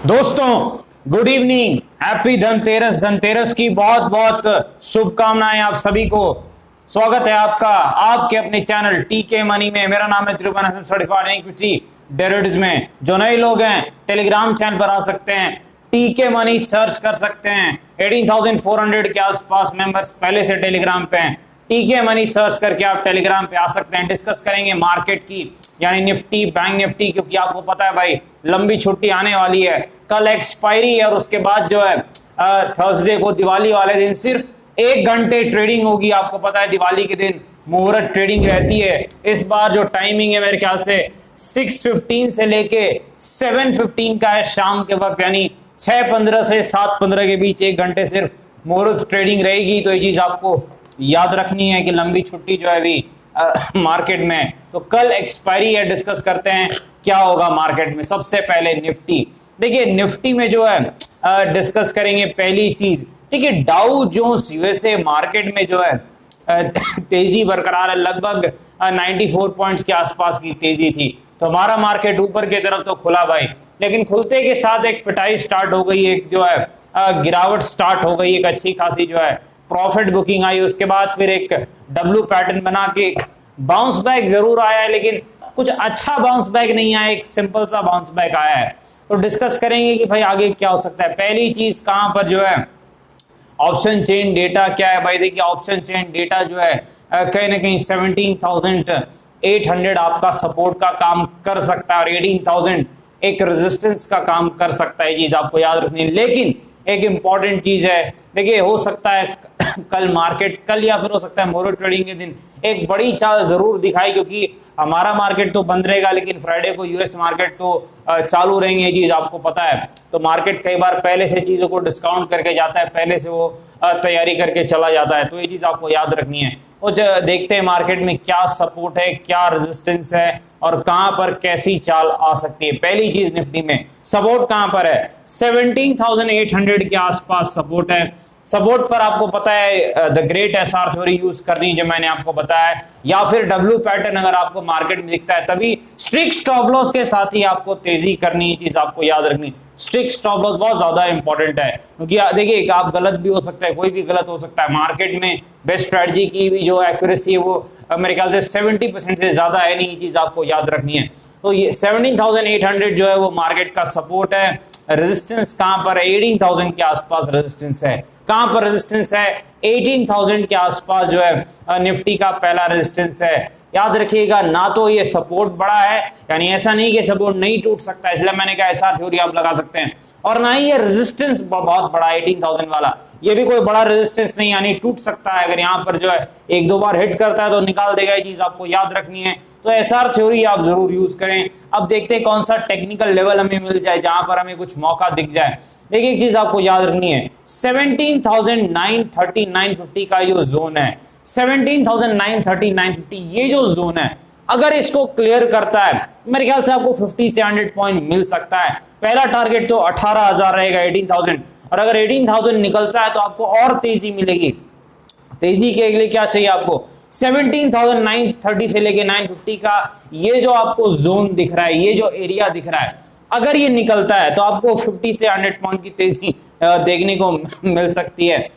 दोस्तों, good evening, happy Dhanteras. Dhanteras की बहुत बहुत शुभकामनाएं आप सभी को। स्वागत है आपका आपके अपने चैनल टीके मनी में। मेरा नाम है त्रिभुवन हसन, सर्टिफाइड इक्विटी डेरिवेटिव्स में। जो नए लोग हैं टेलीग्राम चैनल पर आ सकते हैं, टीके मनी सर्च कर सकते हैं। 18,400 के आसपास मेंबर्स पहले से टेलीग्राम पे हैं। टीके मनी सर्च करके आप टेलीग्राम पे आ सकते हैं। डिस्कस करेंगे मार्केट की, यानी निफ्टी, बैंक निफ्टी, क्योंकि आपको पता है भाई लंबी छुट्टी आने वाली है। कल एक्सपायरी है और उसके बाद जो है थर्सडे को दिवाली वाले दिन सिर्फ 1 घंटे ट्रेडिंग होगी। आपको पता है दिवाली के दिन मुहूर्त ट्रेडिंग रहती है। इस बार जो टाइमिंग है मेरे ख्याल से 6:15 से लेके 7:15 का है शाम के वक्त, यानी 6:15 से 7:15 के बीच 1 घंटे सिर्फ मुहूर्त ट्रेडिंग रहेगी। तो ये चीज आपको याद रखनी है कि लंबी छुट्टी जो है अभी मार्केट में। तो कल एक्सपायरी है, डिस्कस करते हैं क्या होगा मार्केट में। सबसे पहले निफ्टी, देखिए निफ्टी में जो है डिस्कस करेंगे पहली चीज। देखिए डाउ जोन्स यूएसए मार्केट में जो है तेजी बरकरार है। लगभग 94 पॉइंट्स के आसपास की तेजी थी। तो हमारा मार्केट ऊपर की तरफ तो खुला भाई, लेकिन खुलते के साथ एक पिटाई स्टार्ट हो गई, एक जो है गिरावट स्टार्ट हो गई, एक अच्छी खासी जो है प्रॉफिट बुकिंग आई। उसके बाद फिर एक डब्ल्यू पैटर्न बना के बाउंस बैक जरूर आया है, लेकिन कुछ अच्छा बाउंस बैक नहीं आया, एक सिंपल सा बाउंस बैक आया है। तो डिस्कस करेंगे कि भाई आगे क्या हो सकता है। पहली चीज कहां पर जो है ऑप्शन चेन डेटा क्या है भाई। देखिए ऑप्शन चेन डेटा जो है कहीं ना कहीं 17,800 आपका सपोर्ट का काम कर सकता है और 18,000 एक रेजिस्टेंस का काम कर सकता है। ये चीज आपको याद रखनी है। लेकिन एक इंपॉर्टेंट चीज है, देखिए हो सकता है कल मार्केट, कल या फिर हो सकता है मुहूर्त ट्रेडिंग के दिन एक बड़ी चाल जरूर दिखाई, क्योंकि हमारा मार्केट तो बंद रहेगा लेकिन फ्राइडे को यूएस मार्केट तो चालू रहेंगे। ये चीज आपको पता है। तो मार्केट कई बार पहले से चीजों को डिस्काउंट करके जाता है, पहले से वो तैयारी करके चला जाता है। तो ये चीज आपको याद रखनी है। और देखते हैं मार्केट में क्या सपोर्ट है, क्या रेजिस्टेंस है और कहां पर कैसी चाल आ सकती है। पहली चीज निफ्टी में सपोर्ट कहां पर है, 17,800 के आसपास सपोर्ट है। सपोर्ट पर आपको पता है the great SR theory use करनी है, जो मैंने आपको बताया, या फिर डब्ल्यू पैटर्न अगर आपको मार्केट में दिखता है तभी स्ट्रिक्ट स्टॉप लॉस के साथ ही आपको तेजी करनी है। चीज आपको याद रखनी, स्ट्रिक्ट स्टॉप लॉस बहुत ज्यादा इंपॉर्टेंट है, क्योंकि देखिए आप गलत भी हो सकता है, कोई भी गलत हो सकता है। मार्केट में बेस्ट स्ट्रेटजी की भी जो एक्यूरेसी है वो मेरे ख्याल से 70% से ज्यादा है नहीं। ये चीज आपको याद रखनी है। तो ये 17,800 जो है वो मार्केट का सपोर्ट है। रेजिस्टेंस कहां पर है, 18,000 के आसपास रेजिस्टेंस है। कहां पर रेजिस्टेंस है, 18,000 के आसपास जो है निफ्टी का पहला रेजिस्टेंस है। याद रखिएगा, ना तो ये सपोर्ट बड़ा है, यानी ऐसा नहीं कि सपोर्ट नहीं टूट सकता, इसलिए मैंने कहा एसआर थ्योरी आप लगा सकते हैं, और ना ही ये रेजिस्टेंस बहुत बड़ा 18,000 वाला, ये भी कोई बड़ा रेजिस्टेंस नहीं, यानी टूट सकता है। अगर यहाँ पर जो है 1-2 बार हिट करता है तो निकाल देगा। ये चीज आपको याद रखनी है। तो एसआर थ्योरी आप जरूर यूज करें। अब देखते हैं कौन सा टेक्निकल लेवल हमें मिल जाए जहां पर हमें कुछ मौका दिख जाए। देखिए एक चीज आपको याद रखनी है, 17,930 950 का जो जोन है, 17,930 950 ये जो जोन है, अगर इसको क्लियर करता है मेरे ख्याल से आपको 50 से 100 पॉइंट मिल सकता है। पहला टारगेट तो 18,000 रहेगा, 18,000, और अगर 18,000 निकलता है तो आपको और तेजी मिलेगी। तेजी के लिए क्या चाहिए आपको, 17,930 से लेके 950 का ये जो आपको जोन दिख रहा है, ये जो एरिया दिख रहा है, अगर ये निकलता है तो आपको 50 से 100 पॉइंट की तेजी देखने को मिल सकती है।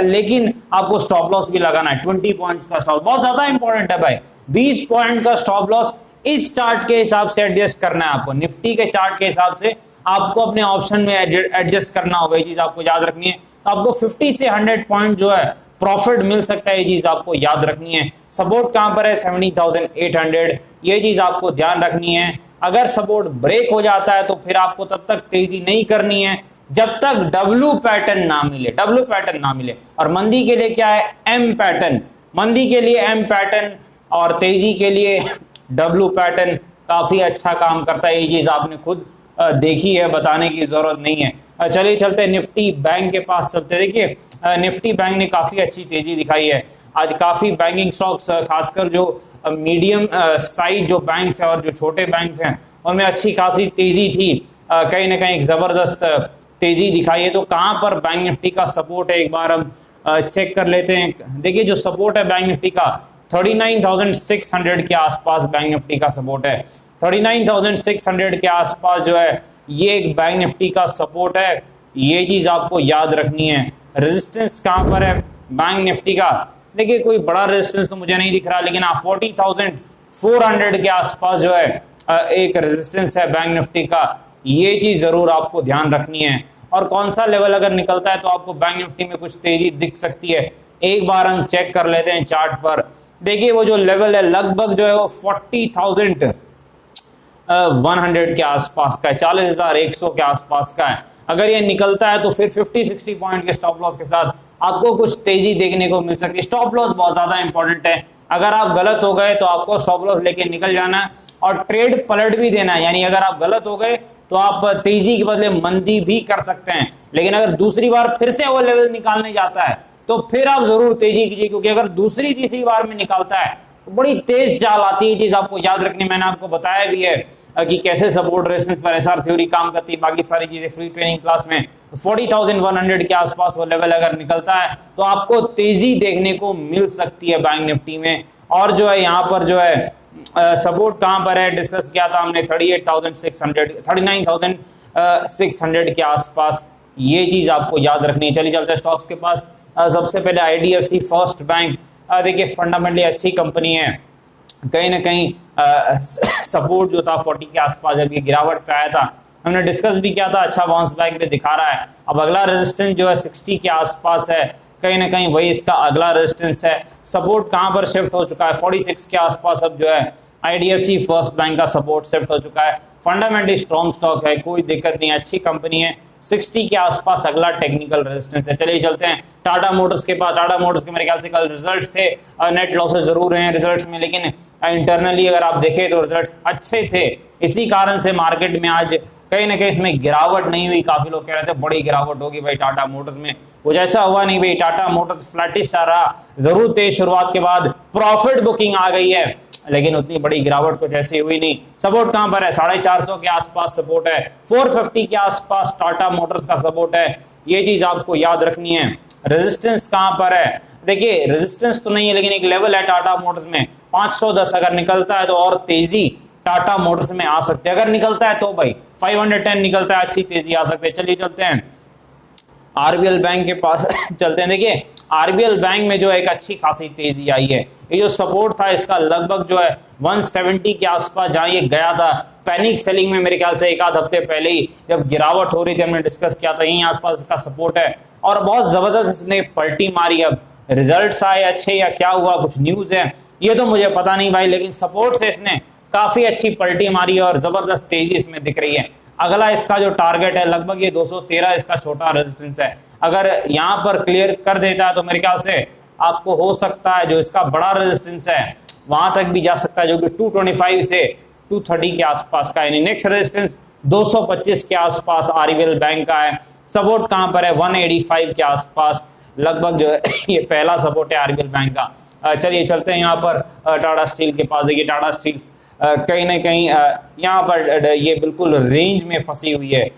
लेकिन आपको स्टॉप लॉस भी लगाना है। 20 पॉइंट्स का स्टॉप बहुत ज्यादा इंपॉर्टेंट है भाई। 20 पॉइंट का स्टॉप लॉस इस चार्ट के हिसाब से एडजस्ट करना है आपको, निफ्टी के चार्ट के हिसाब से आपको अपने ऑप्शन में एडजस्ट करना होगा। ये चीज आपको याद रखनी है। तो आपको 50 से 100 पॉइंट जो है प्रॉफिट मिल सकता है। ये चीज आपको याद रखनी है। सपोर्ट कहां पर है, 17,800, ये चीज आपको ध्यान रखनी है। अगर सपोर्ट ब्रेक हो जाता है तो फिर आपको तब तक तेजी नहीं करनी है जब तक डब्ल्यू पैटर्न ना मिले, डब्ल्यू पैटर्न ना मिले। और मंदी के लिए क्या है, एम पैटर्न, मंदी के लिए एम पैटर्न और तेजी के लिए डब्ल्यू पैटर्न काफी अच्छा काम करता है। ये चीज आपने खुद देखी है, बताने की जरूरत नहीं है। चलिए चलते हैं निफ्टी बैंक के पास चलते हैं। देखिए निफ्टी बैंक ने काफी अच्छी तेजी दिखाई है आज। काफी बैंकिंग स्टॉक्स, खासकर जो मीडियम साइज जो बैंक्स हैं और जो छोटे बैंक्स हैं उनमें अच्छी खासी तेजी थी। कहीं ना कहीं एक जबरदस्त तेजी दिखाई है। तो कहां पर बैंक निफ्टी का सपोर्ट है एक बार हम चेक कर लेते हैं। देखिए जो सपोर्ट है बैंक निफ्टी का 39,600 के आसपास बैंक निफ्टी का सपोर्ट है। 39,600 के आसपास जो है ये एक बैंक निफ्टी का सपोर्ट है, ये चीज आपको याद रखनी है। रेजिस्टेंस कहां पर है बैंक निफ्टी का? देखिए कोई बड़ा रेजिस्टेंस तो मुझे नहीं दिख रहा, लेकिन 40,400 के आसपास जो है एक रेजिस्टेंस है बैंक निफ्टी का, ये चीज जरूर आपको ध्यान रखनी है। और कौन सा लेवल अगर निकलता है तो आपको बैंक निफ्टी में कुछ तेजी दिख सकती है, एक बार हम चेक कर लेते हैं चार्ट पर। देखिए वो जो लेवल है लगभग जो है वो 40,100 के आसपास का है, 40,100 के आसपास का है। अगर ये निकलता है तो फिर 50-60 पॉइंट के स्टॉप लॉस के साथ आपको कुछ तेजी देखने को मिल सकती है। स्टॉप लॉस बहुत ज्यादा इंपॉर्टेंट है, अगर आप गलत हो गए तो आपको स्टॉप लॉस लेके निकल जाना है और ट्रेड पलट भी देना है। यानी अगर आप गलत हो गए तो आप तेजी के बदले मंदी भी कर सकते हैं, लेकिन अगर दूसरी बार फिर से वो लेवल निकालने जाता है तो फिर आप जरूर तेजी कीजिए, क्योंकि अगर दूसरी तीसरी बार में निकालता है तो बड़ी तेज चाल आती है। चीज आपको याद रखनी, मैंने आपको बताया भी है कि कैसे सपोर्ट रेजिस्टेंस पर एसआर थ्योरी काम करती है, बाकी सारी चीजें फ्री ट्रेनिंग क्लास में। 40,100 के आसपास वो लेवल अगर निकलता है तो आपको तेजी देखने को मिल सकती है बैंक निफ्टी में। और जो है यहाँ पर जो है सपोर्ट कहां पर है डिस्कस किया था हमने, 39,600 के आसपास, ये चीज आपको याद रखनी है। चलिए चलते हैं स्टॉक्स के पास। सबसे पहले आईडीएफसी फर्स्ट बैंक, देखिए फंडामेंटली अच्छी कंपनी है, कहीं ना कहीं सपोर्ट जो था 40 के आसपास जब ये गिरावट पे आया था हमने डिस्कस भी किया था, अच्छा बाउंस बैक भी दिखा रहा है। अब अगला रेजिस्टेंस जो है 60 के आसपास है, कहीं ना कहीं वही इसका अगला रेजिस्टेंस है। सपोर्ट कहां पर शिफ्ट हो चुका है 46 के आसपास, अब जो है आईडीएफसी फर्स्ट बैंक का सपोर्ट शिफ्ट हो चुका है। फंडामेंटली स्ट्रॉन्ग स्टॉक है, कोई दिक्कत नहीं, अच्छी कंपनी है। 60 के आसपास अगला टेक्निकल रेजिस्टेंस है। चलिए चलते हैं टाटा मोटर्स के पास। टाटा मोटर्स के मेरे ख्याल से कल रिजल्ट्स थे, नेट लॉसेस जरूर हैं रिजल्ट्स में, लेकिन इंटरनली अगर आप देखें तो रिजल्ट्स अच्छे थे। इसी कारण से मार्केट में आज कहीं ना कहीं इसमें गिरावट नहीं हुई। काफी लोग कह रहे थे बड़ी गिरावट होगी भाई टाटा मोटर्स में, कुछ ऐसा हुआ नहीं भाई। टाटा मोटर्स फ्लैटिश रहा, जरूर तेज शुरुआत के बाद प्रॉफिट बुकिंग आ गई है, लेकिन उतनी बड़ी गिरावट कुछ ऐसी हुई नहीं। सपोर्ट कहां पर है 450 के आसपास सपोर्ट है, 450 के आसपास टाटा मोटर्स का सपोर्ट है, ये चीज आपको याद रखनी है। रेजिस्टेंस कहां पर है? देखिए रेजिस्टेंस तो नहीं है, लेकिन एक लेवल है टाटा मोटर्स में 510, अगर निकलता है तो और तेजी टाटा मोटर्स में आ सकती है। अगर निकलता है तो भाई 510 निकलता है, अच्छी तेजी आ सकती है। चलिए चलते हैं आरबीएल बैंक के पास चलते हैं। देखिए आरबीएल बैंक में जो एक अच्छी खासी तेजी आई है, ये जो सपोर्ट था इसका लगभग जो है 170 के आसपास, जहां ये गया था पैनिक सेलिंग में, मेरे ख्याल से एक आध हफ्ते पहले ही जब गिरावट हो रही थी हमने डिस्कस किया था, यहीं आसपास इसका सपोर्ट है और बहुत जबरदस्त इसने पलटी मारी। अब रिजल्ट्स आए अच्छे या क्या हुआ, कुछ न्यूज है ये तो मुझे पता नहीं भाई, लेकिन सपोर्ट से इसने काफी अच्छी पलटी मारी और जबरदस्त तेजी इसमें दिख रही है। अगला इसका जो टारगेट है लगभग ये 213 इसका छोटा रेजिस्टेंस है, अगर यहाँ पर क्लियर कर देता है तो मेरे ख्याल से आपको हो सकता है जो इसका बड़ा रेजिस्टेंस है वहां तक भी जा सकता है, जो कि 225 से 230 के आसपास का। यानी नेक्स्ट रेजिस्टेंस 225 के आसपास आरबीएल बैंक का है। सपोर्ट कहां पर है 185 के आसपास लगभग जो है ये पहला सपोर्ट है आरबीएल बैंक का। चलिए चलते हैं यहाँ पर टाटा स्टील के पास। देखिए टाटा स्टील कहीं ना कहीं यहाँ पर ये बिल्कुल रेंज में फंसी हुई है।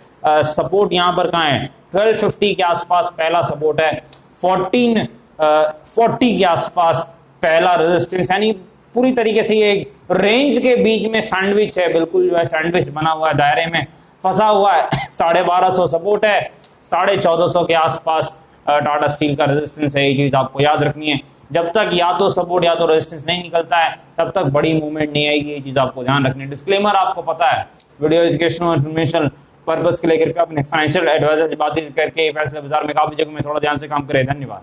सपोर्ट यहाँ पर कहाँ है 1250 के आसपास पहला सपोर्ट है, 1440 के आसपास पहला रेजिस्टेंस, यानी पूरी तरीके से ये रेंज के बीच में सैंडविच है, बिल्कुल जो है सैंडविच बना हुआ है, दायरे में फंसा हुआ है। 1250 सपोर्ट है, 1450 के आसपास टाटा स्टील का रेजिस्टेंस है। ये चीज आपको याद रखनी है, जब तक या तो सपोर्ट या तो रेजिस्टेंस नहीं निकलता है तब तक बड़ी मूवमेंट नहीं आएगी, ये चीज आपको ध्यान रखनी है। डिस्क्लेमर आपको पता है, वीडियो एजुकेशनल इन्फॉर्मेशन पर्पस के लेकर अपने फाइनेंशियल एडवाइजर से बातचीत करके फैसले बाजार में काफी जगह में थोड़ा ध्यान से काम करें। धन्यवाद।